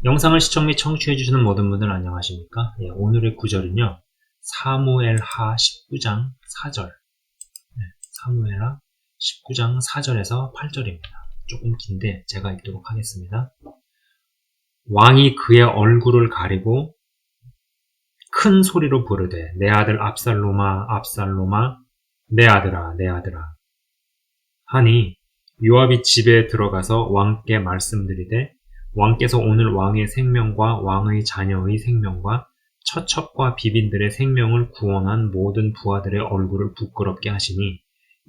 영상을 시청 및 청취해주시는 모든 분들 안녕하십니까? 오늘의 구절은요, 사무엘하 19장 4절. 사무엘하 19장 4절에서 8절입니다. 조금 긴데 제가 읽도록 하겠습니다. 왕이 그의 얼굴을 가리고 큰 소리로 부르되 내 아들 압살롬아 압살롬아 내 아들아 내 아들아 하니 요압이 집에 들어가서 왕께 말씀드리되 왕께서 오늘 왕의 생명과 왕의 자녀의 생명과 처첩과 비빈들의 생명을 구원한 모든 부하들의 얼굴을 부끄럽게 하시니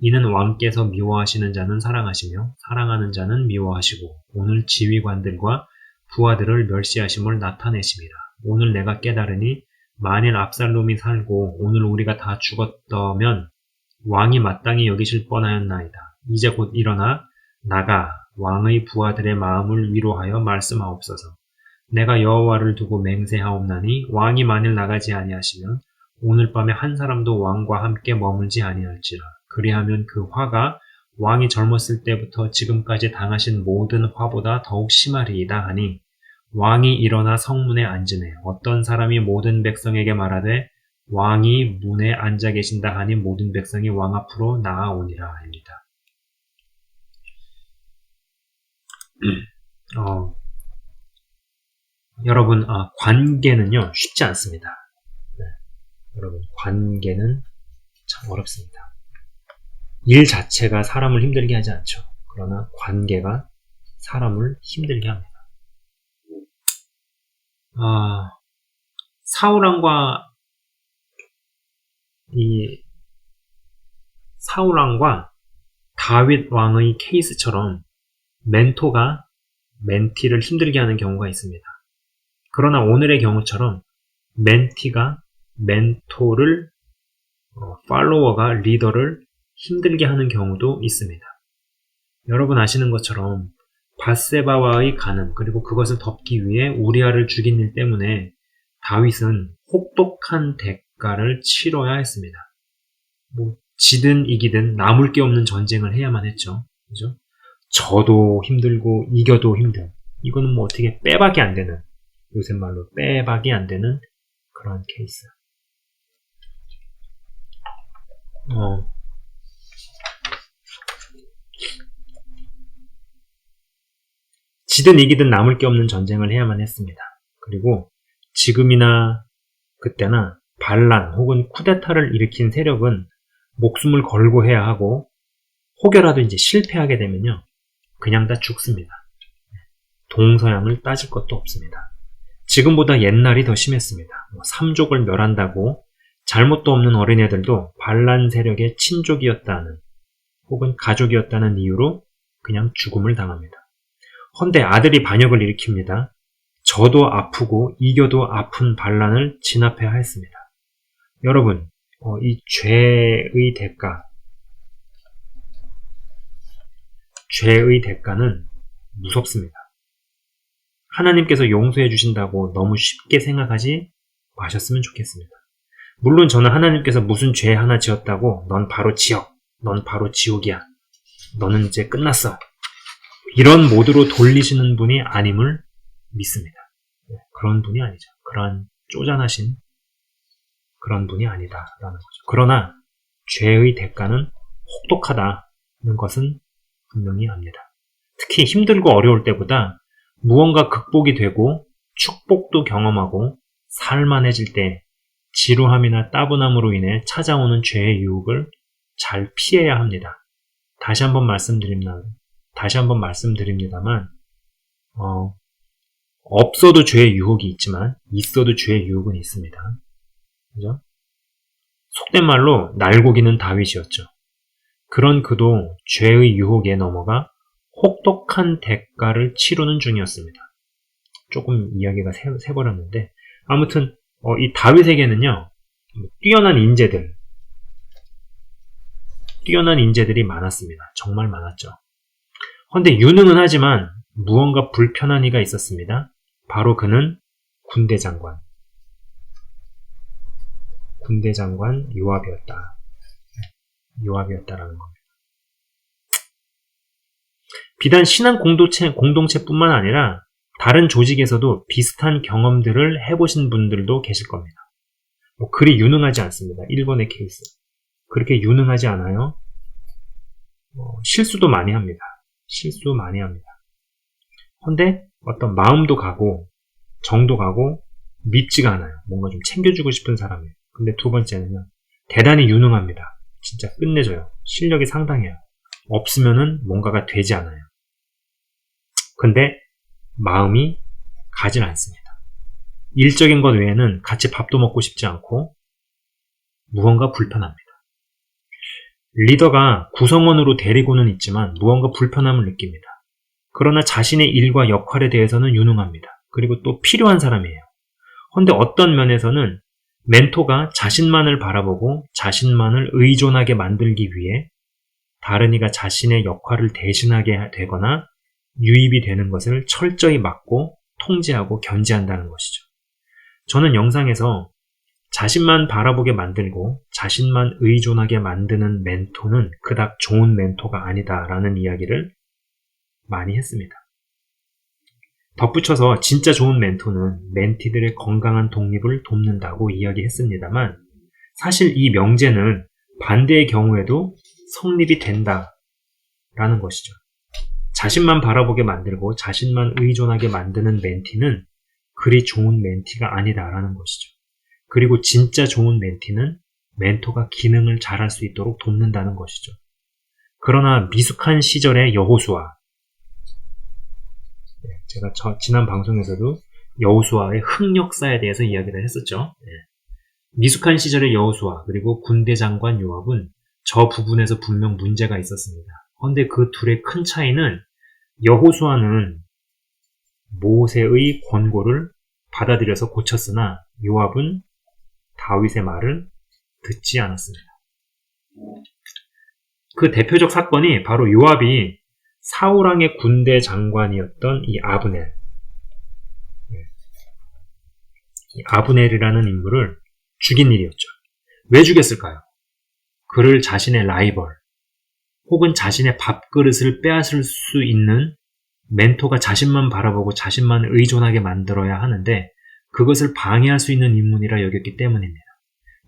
이는 왕께서 미워하시는 자는 사랑하시며 사랑하는 자는 미워하시고 오늘 지휘관들과 부하들을 멸시하심을 나타내심이라. 오늘 내가 깨달으니 만일 압살롬이 살고 오늘 우리가 다 죽었다면 왕이 마땅히 여기실 뻔하였나이다. 이제 곧 일어나 나가 왕의 부하들의 마음을 위로하여 말씀하옵소서. 내가 여호와를 두고 맹세하옵나니 왕이 만일 나가지 아니하시면 오늘 밤에 한 사람도 왕과 함께 머물지 아니할지라. 그리하면 그 화가 왕이 젊었을 때부터 지금까지 당하신 모든 화보다 더욱 심하리이다 하니 왕이 일어나 성문에 앉으매 어떤 사람이 모든 백성에게 말하되 왕이 문에 앉아 계신다 하니 모든 백성이 왕 앞으로 나아오니라 합니다. 여러분, 관계는요, 쉽지 않습니다. 여러분, 관계는 참 어렵습니다. 일 자체가 사람을 힘들게 하지 않죠. 그러나 관계가 사람을 힘들게 합니다. 사울왕과 다윗 왕의 케이스처럼 멘토가 멘티를 힘들게 하는 경우가 있습니다. 그러나 오늘의 경우처럼 멘티가 멘토를, 팔로워가 리더를 힘들게 하는 경우도 있습니다. 여러분 아시는 것처럼 밧세바와의 간음 그리고 그것을 덮기 위해 우리아를 죽인 일 때문에 다윗은 혹독한 대가를 치러야 했습니다. 지든 이기든 남을 게 없는 전쟁을 해야만 했죠. 그죠? 져도 힘들고 이겨도 힘든, 이거는 어떻게 빼박이 안 되는, 요새 말로 빼박이 안 되는 그런 케이스. 지든 이기든 남을 게 없는 전쟁을 해야만 했습니다. 그리고 지금이나 그때나 반란 혹은 쿠데타를 일으킨 세력은 목숨을 걸고 해야 하고 혹여라도 이제 실패하게 되면요, 그냥 다 죽습니다. 동서양을 따질 것도 없습니다. 지금보다 옛날이 더 심했습니다. 삼족을 멸한다고 잘못도 없는 어린애들도 반란 세력의 친족이었다는 혹은 가족이었다는 이유로 그냥 죽음을 당합니다. 헌데 아들이 반역을 일으킵니다. 저도 아프고 이겨도 아픈 반란을 진압해야 했습니다. 여러분, 이 죄의 대가는 무섭습니다. 하나님께서 용서해 주신다고 너무 쉽게 생각하지 마셨으면 좋겠습니다. 물론 저는 하나님께서 무슨 죄 하나 지었다고 넌 바로 지옥, 넌 바로 지옥이야, 너는 이제 끝났어, 이런 모드로 돌리시는 분이 아님을 믿습니다. 그런 분이 아니죠. 그런 쪼잔하신 그런 분이 아니다라는 거죠. 그러나 죄의 대가는 혹독하다는 것은 분명히 압니다. 특히 힘들고 어려울 때보다 무언가 극복이 되고 축복도 경험하고 살만해질 때 지루함이나 따분함으로 인해 찾아오는 죄의 유혹을 잘 피해야 합니다. 다시 한번 말씀드립니다만 없어도 죄의 유혹이 있지만 있어도 죄의 유혹은 있습니다. 그죠? 속된 말로 날고기는 다윗이었죠. 그런 그도 죄의 유혹에 넘어가 혹독한 대가를 치르는 중이었습니다. 조금 이야기가 새버렸는데 아무튼 이 다윗에게는요, 뛰어난 인재들이 많았습니다. 정말 많았죠. 그런데 유능은 하지만 무언가 불편한 이가 있었습니다. 바로 그는 군대 장관 요압이었다라는 겁니다. 비단 신앙 공동체뿐만 아니라 다른 조직에서도 비슷한 경험들을 해보신 분들도 계실 겁니다. 그리 유능하지 않습니다. 1번의 케이스. 그렇게 유능하지 않아요. 실수도 많이 합니다. 실수 많이 합니다. 근데 어떤 마음도 가고 정도 가고 밉지가 않아요. 뭔가 좀 챙겨주고 싶은 사람이에요. 근데 두 번째는요. 대단히 유능합니다. 진짜 끝내줘요. 실력이 상당해요. 없으면은 뭔가가 되지 않아요. 근데 마음이 가진 않습니다. 일적인 것 외에는 같이 밥도 먹고 싶지 않고 무언가 불편합니다. 리더가 구성원으로 데리고는 있지만 무언가 불편함을 느낍니다. 그러나 자신의 일과 역할에 대해서는 유능합니다. 그리고 또 필요한 사람이에요. 그런데 어떤 면에서는 멘토가 자신만을 바라보고 자신만을 의존하게 만들기 위해 다른 이가 자신의 역할을 대신하게 되거나 유입이 되는 것을 철저히 막고 통제하고 견제한다는 것이죠. 저는 영상에서 자신만 바라보게 만들고 자신만 의존하게 만드는 멘토는 그닥 좋은 멘토가 아니다라는 이야기를 많이 했습니다. 덧붙여서 진짜 좋은 멘토는 멘티들의 건강한 독립을 돕는다고 이야기했습니다만 사실 이 명제는 반대의 경우에도 성립이 된다라는 것이죠. 자신만 바라보게 만들고 자신만 의존하게 만드는 멘티는 그리 좋은 멘티가 아니다라는 것이죠. 그리고 진짜 좋은 멘티는 멘토가 기능을 잘할 수 있도록 돕는다는 것이죠. 그러나 미숙한 시절의 여호수아, 제가 지난 방송에서도 여호수아의 흑역사에 대해서 이야기를 했었죠. 미숙한 시절의 여호수아 그리고 군대 장관 요압은 저 부분에서 분명 문제가 있었습니다. 그런데 그 둘의 큰 차이는 여호수아는 모세의 권고를 받아들여서 고쳤으나 요압은 다윗의 말을 듣지 않았습니다. 그 대표적 사건이 바로 요압이 사울왕의 군대 장관이었던 이 아브넬, 이 아브넬이라는 인물을 죽인 일이었죠. 왜 죽였을까요? 그를 자신의 라이벌 혹은 자신의 밥그릇을 빼앗을 수 있는 멘토가 자신만 바라보고 자신만 의존하게 만들어야 하는데 그것을 방해할 수 있는 인물이라 여겼기 때문입니다.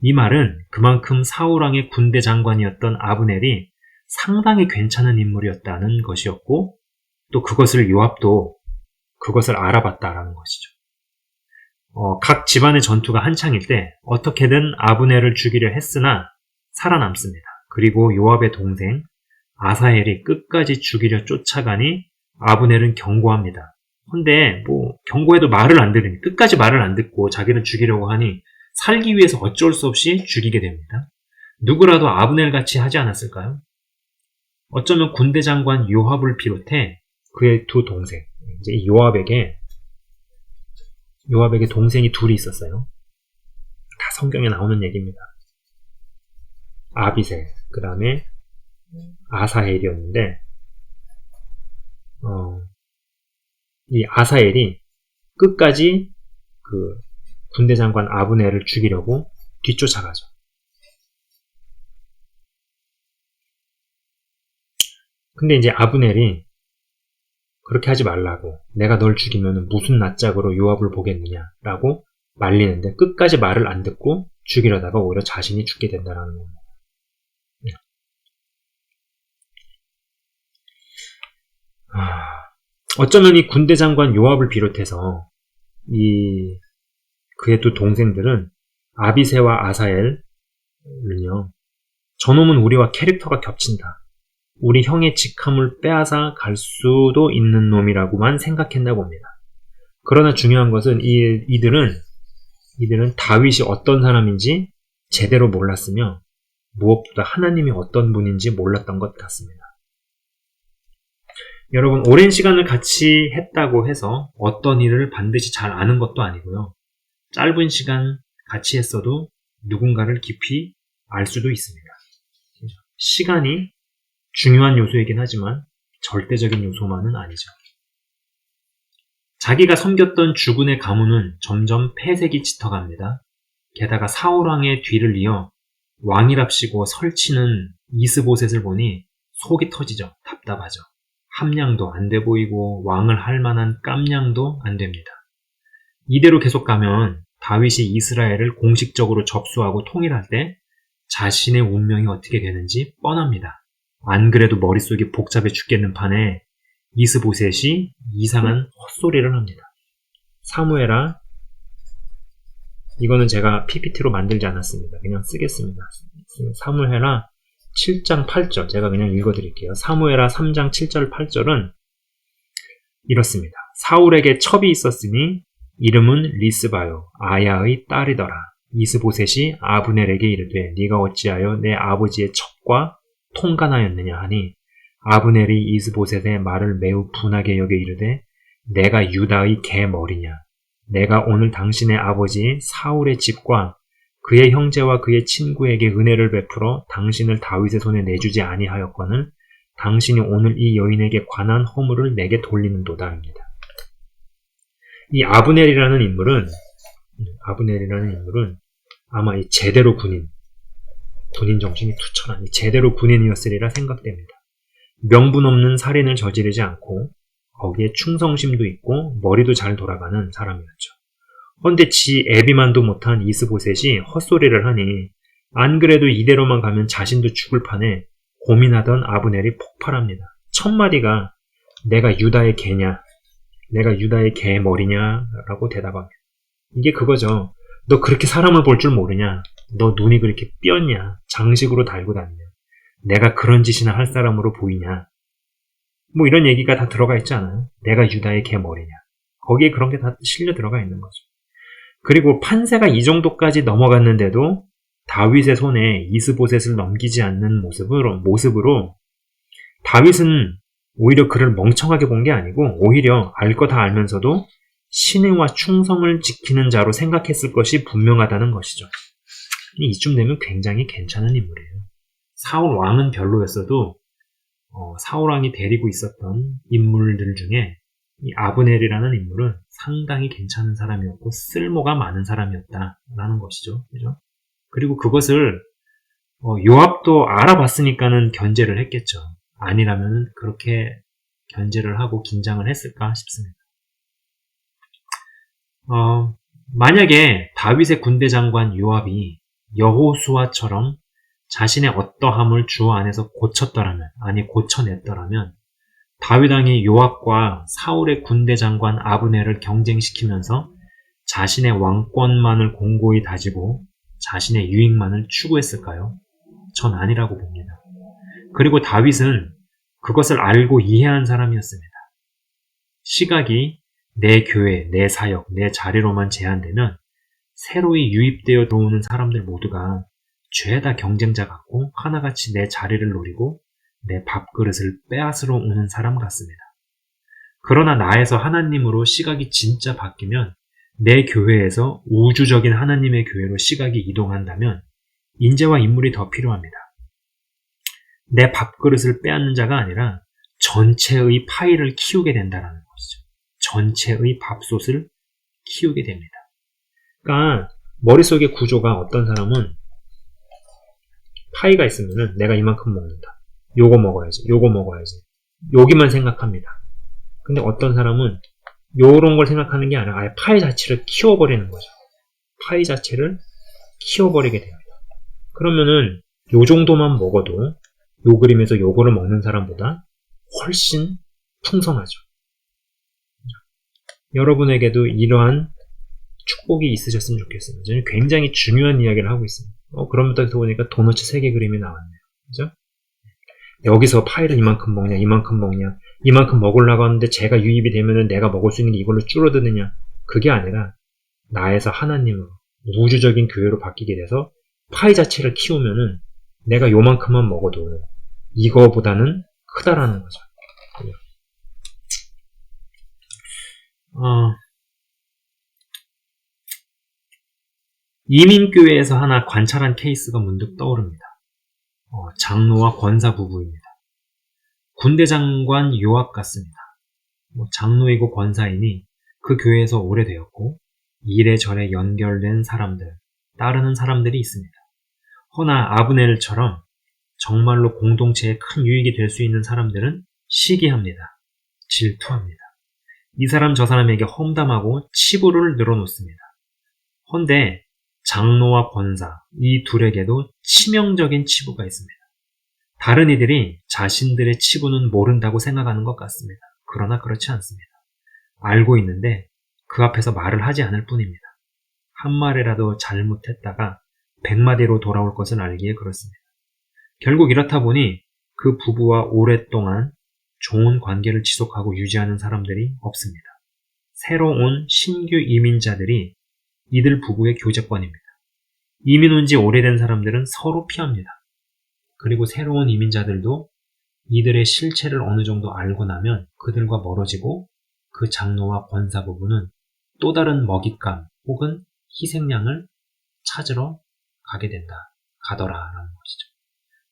이 말은 그만큼 사울왕의 군대 장관이었던 아브넬이 상당히 괜찮은 인물이었다는 것이었고 또 그것을 요압도 그것을 알아봤다라는 것이죠. 각 집안의 전투가 한창일 때 어떻게든 아브넬을 죽이려 했으나 살아남습니다. 그리고 요압의 동생 아사헬이 끝까지 죽이려 쫓아가니 아브넬은 경고합니다. 근데 경고해도 말을 안 들으니 끝까지 말을 안 듣고 자기를 죽이려고 하니 살기 위해서 어쩔 수 없이 죽이게 됩니다. 누구라도 아브넬 같이 하지 않았을까요? 어쩌면 군대 장관 요압을 비롯해 그의 두 동생, 이제 요압에게 동생이 둘이 있었어요. 다 성경에 나오는 얘기입니다. 아비셀, 그 다음에 아사헬이었는데, 이 아사헬이 끝까지 그 군대 장관 아브넬을 죽이려고 뒤쫓아가죠. 근데 이제 아브넬이 그렇게 하지 말라고, 내가 널 죽이면 무슨 낯짝으로 요압을 보겠느냐라고 말리는데 끝까지 말을 안 듣고 죽이려다가 오히려 자신이 죽게 된다는 겁니다. 어쩌면 이 군대 장관 요압을 비롯해서 그의 두 동생들은 아비세와 아사엘은요, 저놈은 우리와 캐릭터가 겹친다. 우리 형의 직함을 빼앗아 갈 수도 있는 놈이라고만 생각했나 봅니다. 그러나 중요한 것은 이들은 다윗이 어떤 사람인지 제대로 몰랐으며 무엇보다 하나님이 어떤 분인지 몰랐던 것 같습니다. 여러분, 오랜 시간을 같이 했다고 해서 어떤 일을 반드시 잘 아는 것도 아니고요. 짧은 시간 같이 했어도 누군가를 깊이 알 수도 있습니다. 시간이 중요한 요소이긴 하지만 절대적인 요소만은 아니죠. 자기가 섬겼던 주군의 가문은 점점 폐색이 짙어갑니다. 게다가 사울왕의 뒤를 이어 왕이랍시고 설치는 이스보셋을 보니 속이 터지죠. 답답하죠. 함량도 안 돼 보이고 왕을 할 만한 깜냥도 안 됩니다. 이대로 계속 가면 다윗이 이스라엘을 공식적으로 접수하고 통일할 때 자신의 운명이 어떻게 되는지 뻔합니다. 안 그래도 머릿속이 복잡해 죽겠는 판에 이스보셋이 이상한 헛소리를 합니다. 사무엘아, 이거는 제가 PPT로 만들지 않았습니다. 그냥 쓰겠습니다. 사무엘아 7장 8절 제가 그냥 읽어드릴게요. 사무엘아 3장 7절 8절은 이렇습니다. 사울에게 첩이 있었으니 이름은 리스바요 아야의 딸이더라. 이스보셋이 아브넬에게 이르되 네가 어찌하여 내 아버지의 첩과 통간하였느냐 하니 아브넬이 이스보셋의 말을 매우 분하게 여겨 이르되 내가 유다의 개머리냐. 내가 오늘 당신의 아버지 사울의 집과 그의 형제와 그의 친구에게 은혜를 베풀어 당신을 다윗의 손에 내주지 아니하였거늘 당신이 오늘 이 여인에게 관한 허물을 내게 돌리는도다입니다. 이 아브넬이라는 인물은 아마 이 제대로 군인 정신이 투철한 이 제대로 군인이었으리라 생각됩니다. 명분 없는 살인을 저지르지 않고 거기에 충성심도 있고 머리도 잘 돌아가는 사람이었죠. 그런데 지 애비만도 못한 이스보셋이 헛소리를 하니 안 그래도 이대로만 가면 자신도 죽을 판에 고민하던 아브넬이 폭발합니다. 첫 마디가 내가 유다의 개냐, 내가 유다의 개 머리냐 라고 대답합니다. 이게 그거죠. 너 그렇게 사람을 볼 줄 모르냐, 너 눈이 그렇게 삐었냐, 장식으로 달고 다니냐, 내가 그런 짓이나 할 사람으로 보이냐, 뭐 이런 얘기가 다 들어가 있지 않아요? 내가 유다의 개 머리냐. 거기에 그런 게 다 실려 들어가 있는 거죠. 그리고 판세가 이 정도까지 넘어갔는데도 다윗의 손에 이스보셋을 넘기지 않는 모습으로 다윗은 오히려 그를 멍청하게 본 게 아니고 오히려 알 거 다 알면서도 신의와 충성을 지키는 자로 생각했을 것이 분명하다는 것이죠. 이쯤 되면 굉장히 괜찮은 인물이에요. 사울 왕은 별로였어도 사울 왕이 데리고 있었던 인물들 중에 이 아브넬이라는 인물은 상당히 괜찮은 사람이었고 쓸모가 많은 사람이었다라는 것이죠. 그죠? 그리고 그것을 요압도 알아봤으니까는 견제를 했겠죠. 아니라면 그렇게 견제를 하고 긴장을 했을까 싶습니다. 만약에 다윗의 군대 장관 요압이 여호수아처럼 자신의 어떠함을 주 안에서 고쳐냈더라면 다윗 왕이 요압과 사울의 군대 장관 아브넬을 경쟁시키면서 자신의 왕권만을 공고히 다지고 자신의 유익만을 추구했을까요? 전 아니라고 봅니다. 그리고 다윗은 그것을 알고 이해한 사람이었습니다. 시각이 내 교회, 내 사역, 내 자리로만 제한되면 새로이 유입되어 들어오는 사람들 모두가 죄다 경쟁자 같고 하나같이 내 자리를 노리고 내 밥그릇을 빼앗으러 오는 사람 같습니다. 그러나 나에서 하나님으로 시각이 진짜 바뀌면 내 교회에서 우주적인 하나님의 교회로 시각이 이동한다면 인재와 인물이 더 필요합니다. 내 밥그릇을 빼앗는 자가 아니라 전체의 파이를 키우게 된다는 것이죠. 전체의 밥솥을 키우게 됩니다. 그러니까 머릿속의 구조가 어떤 사람은 파이가 있으면은 내가 이만큼 먹는다. 요거 먹어야지. 여기만 생각합니다. 근데 어떤 사람은 요런 걸 생각하는 게 아니라 아예 파이 자체를 키워버리는 거죠. 파이 자체를 키워버리게 됩니다. 그러면은 요 정도만 먹어도 요 그림에서 요거를 먹는 사람보다 훨씬 풍성하죠. 여러분에게도 이러한 축복이 있으셨으면 좋겠습니다. 저는 굉장히 중요한 이야기를 하고 있습니다. 그러면서 보니까 도너츠 3개 그림이 나왔네요. 그죠? 여기서 파이를 이만큼 먹냐, 이만큼 먹으려고 하는데 제가 유입이 되면은 내가 먹을 수 있는 게 이걸로 줄어드느냐. 그게 아니라 나에서 하나님으로 우주적인 교회로 바뀌게 돼서 파이 자체를 키우면은 내가 요만큼만 먹어도 이거보다는 크다라는 거죠. 이민교회에서 하나 관찰한 케이스가 문득 떠오릅니다. 장로와 권사 부부입니다. 군대 장관 요압 같습니다. 장로이고 권사이니 그 교회에서 오래되었고 이래저래 연결된 사람들, 따르는 사람들이 있습니다. 허나 아브넬처럼 정말로 공동체에 큰 유익이 될 수 있는 사람들은 시기합니다. 질투합니다. 이 사람 저 사람에게 험담하고 치부를 늘어놓습니다. 헌데 장로와 권사 이 둘에게도 치명적인 치부가 있습니다. 다른 이들이 자신들의 치부는 모른다고 생각하는 것 같습니다. 그러나 그렇지 않습니다. 알고 있는데 그 앞에서 말을 하지 않을 뿐입니다. 한 마디라도 잘못했다가 100마디로 돌아올 것을 알기에 그렇습니다. 결국 이렇다 보니 그 부부와 오랫동안 좋은 관계를 지속하고 유지하는 사람들이 없습니다. 새로 온 신규 이민자들이 이들 부부의 교제권입니다. 이민 온 지 오래된 사람들은 서로 피합니다. 그리고 새로운 이민자들도 이들의 실체를 어느 정도 알고 나면 그들과 멀어지고 그 장로와 권사 부부는 또 다른 먹잇감 혹은 희생양을 찾으러 가더라라는 것이죠.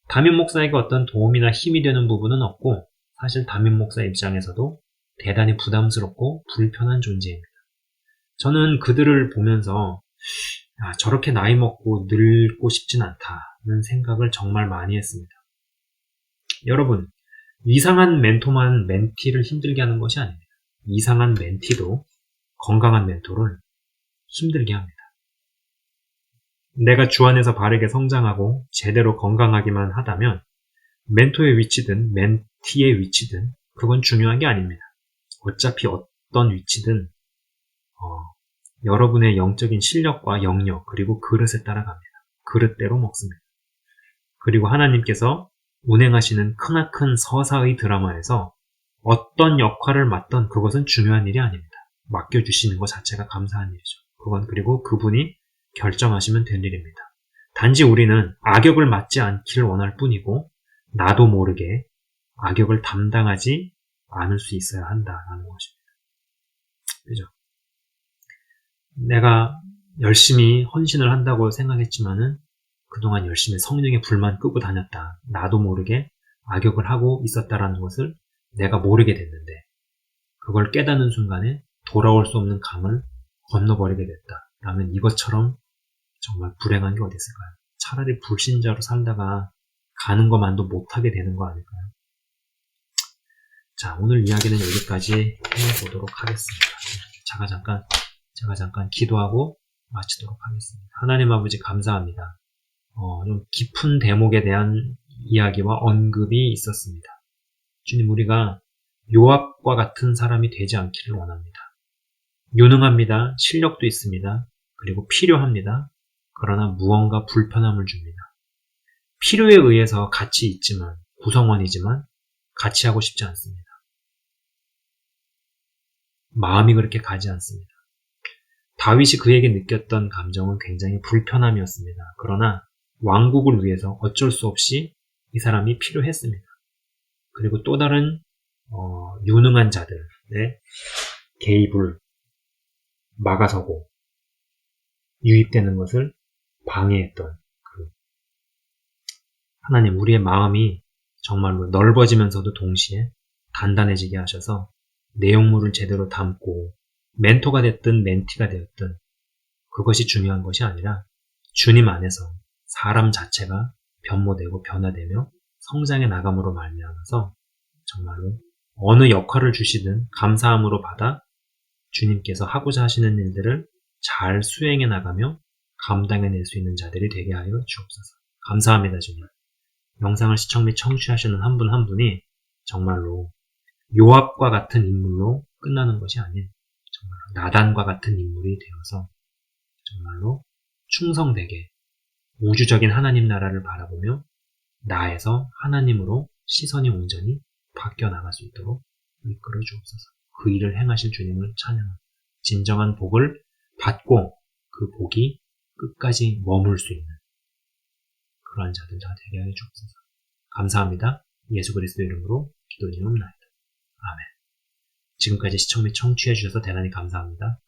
담임 목사에게 어떤 도움이나 힘이 되는 부분은 없고 사실 담임 목사 입장에서도 대단히 부담스럽고 불편한 존재입니다. 저는 그들을 보면서 저렇게 나이 먹고 늙고 싶진 않다는 생각을 정말 많이 했습니다. 여러분, 이상한 멘토만 멘티를 힘들게 하는 것이 아닙니다. 이상한 멘티도 건강한 멘토를 힘들게 합니다. 내가 주 안에서 바르게 성장하고 제대로 건강하기만 하다면 멘토의 위치든 멘티의 위치든 그건 중요한 게 아닙니다. 어차피 어떤 위치든 여러분의 영적인 실력과 영역 그리고 그릇에 따라 갑니다. 그릇대로 먹습니다. 그리고 하나님께서 운행하시는 크나큰 서사의 드라마에서 어떤 역할을 맡던 그것은 중요한 일이 아닙니다. 맡겨주시는 것 자체가 감사한 일이죠. 그건 그리고 그분이 결정하시면 될 일입니다. 단지 우리는 악역을 맡지 않기를 원할 뿐이고 나도 모르게 악역을 담당하지 않을 수 있어야 한다는 것입니다. 그죠? 내가 열심히 헌신을 한다고 생각했지만은 그동안 열심히 성령의 불만 끄고 다녔다. 나도 모르게 악역을 하고 있었다라는 것을 내가 모르게 됐는데 그걸 깨닫는 순간에 돌아올 수 없는 강을 건너버리게 됐다. 라면 이것처럼 정말 불행한 게 어디 있을까요? 차라리 불신자로 살다가 가는 것만도 못하게 되는 거 아닐까요? 자, 오늘 이야기는 여기까지 해보도록 하겠습니다. 제가 잠깐 기도하고 마치도록 하겠습니다. 하나님 아버지 감사합니다. 좀 깊은 대목에 대한 이야기와 언급이 있었습니다. 주님, 우리가 요압과 같은 사람이 되지 않기를 원합니다. 유능합니다. 실력도 있습니다. 그리고 필요합니다. 그러나 무언가 불편함을 줍니다. 필요에 의해서 같이 있지만, 구성원이지만 같이 하고 싶지 않습니다. 마음이 그렇게 가지 않습니다. 다윗이 그에게 느꼈던 감정은 굉장히 불편함이었습니다. 그러나 왕국을 위해서 어쩔 수 없이 이 사람이 필요했습니다. 그리고 또 다른 유능한 자들의 개입을 막아서고 유입되는 것을 방해했던 하나님, 우리의 마음이 정말로 넓어지면서도 동시에 단단해지게 하셔서 내용물을 제대로 담고 멘토가 됐든 멘티가 되었든 그것이 중요한 것이 아니라 주님 안에서 사람 자체가 변모되고 변화되며 성장해 나감으로 말미암아서 정말로 어느 역할을 주시든 감사함으로 받아 주님께서 하고자 하시는 일들을 잘 수행해 나가며 감당해낼 수 있는 자들이 되게 하여 주옵소서. 감사합니다, 주님. 영상을 시청 및 청취하시는 한 분 한 분이 정말로 요압과 같은 인물로 끝나는 것이 아닌 정말로 나단과 같은 인물이 되어서 정말로 충성되게 우주적인 하나님 나라를 바라보며 나에서 하나님으로 시선이 온전히 바뀌어 나갈 수 있도록 이끌어 주옵소서. 그 일을 행하실 주님을 찬양합니다. 진정한 복을 받고 그 복이 끝까지 머물 수 있는 그러한 자들 다 되게 하여 주옵소서. 감사합니다. 예수 그리스도 이름으로 기도드리옵나이다. 아멘. 지금까지 시청 및 청취해 주셔서 대단히 감사합니다.